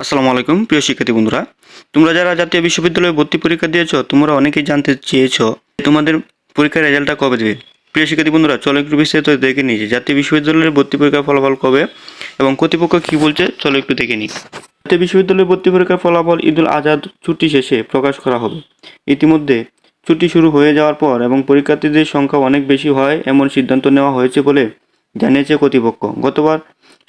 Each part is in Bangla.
আসসালামু আলাইকুম প্রিয় শিক্ষার্থী বন্ধুরা, তোমরা যারা জাতীয় বিশ্ববিদ্যালয়ে ভর্তি পরীক্ষা দিয়েছো তোমরা অনেকেই জানতে চেয়েছো তোমাদের পরীক্ষার রেজাল্টটা কবে দেবে। প্রিয় শিক্ষার্থী বন্ধুরা, চলো একটু বিস্তারিত দেখে নিই যে জাতীয় বিশ্ববিদ্যালয়ের ভর্তি পরীক্ষার ফলাফল কবে এবং কর্তৃপক্ষ কী বলছে, চলো একটু দেখে নিই। জাতীয় বিশ্ববিদ্যালয়ের ভর্তি পরীক্ষার ফলাফল ঈদুল আজহার ছুটি শেষে প্রকাশ করা হবে। ইতিমধ্যে ছুটি শুরু হয়ে যাওয়ার পর এবং পরীক্ষার্থীদের সংখ্যা অনেক বেশি হয় এমন সিদ্ধান্ত নেওয়া হয়েছে বলে জানিয়েছে কর্তৃপক্ষ। গতবার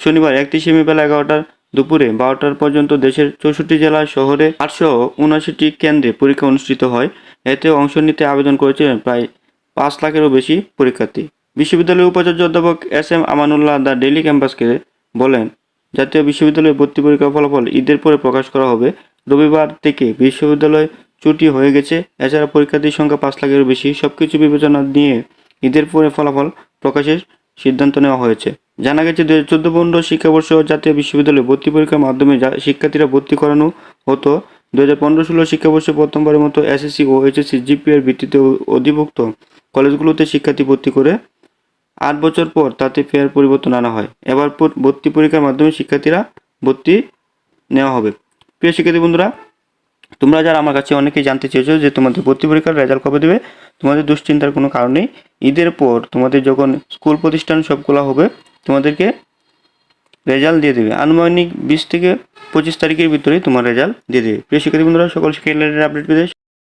শনিবার 31 মে বেলা 11টার দুপুরে 12টা পর্যন্ত দেশের 64 জেলা শহরে 879টি কেন্দ্রে পরীক্ষা অনুষ্ঠিত হয়। এতে অংশ নিতে আবেদন করেছিলেন প্রায় 5 লাখেরও বেশি পরীক্ষার্থী। বিশ্ববিদ্যালয়ের উপাচার্য অধ্যাপক এস.এম. আমানুল্লাহ দ্য ডেইলি ক্যাম্পাসকে বলেন, জাতীয় বিশ্ববিদ্যালয়ে ভর্তি পরীক্ষার ফলাফল ঈদের পরে প্রকাশ করা হবে। রবিবার থেকে বিশ্ববিদ্যালয় ছুটি হয়ে গেছে। এছাড়া পরীক্ষার্থীর সংখ্যা 5 লাখেরও বেশি। সবকিছু বিবেচনা নিয়ে ঈদের পরে ফলাফল প্রকাশের সিদ্ধান্ত নেওয়া হয়েছে। জানা গেছে 2014-15 শিক্ষাবর্ষ জাতীয় বিশ্ববিদ্যালয়ে ভর্তি পরীক্ষার মাধ্যমে শিক্ষার্থীরা ভর্তি করানো হতো। 2015-16 শিক্ষাবর্ষে প্রথমবারের মতো এসএসসি ও এইচএসসি জিপিএর ভিত্তিতে অধিভুক্ত কলেজগুলোতে শিক্ষার্থী ভর্তি করে 8 বছর পর তাতে ফের পরিবর্তন আনা হয়। এবার ভর্তি পরীক্ষার মাধ্যমে শিক্ষার্থীরা ভর্তি নেওয়া হবে। প্রিয় শিক্ষার্থী বন্ধুরা, তোমরা যারা আমার কাছে অনেকেই জানতে চেয়েছো যে তোমাদের ভর্তি পরীক্ষার রেজাল্ট কবে দেবে, তোমাদের দুশ্চিন্তার কোনো কারণ নেই। ঈদের পর তোমাদের যখন স্কুল প্রতিষ্ঠান সব খোলা হবে তোমাদেরকে রেজাল্ট দিয়ে দেবে। আনুমানিক 20 থেকে 25 তারিখের ভিতরে তোমার রেজাল্ট দিয়ে দেবে। প্রিয় শিক্ষার্থী বন্ধুরা, সকল শিক্ষার্থীদের আপডেট পেতে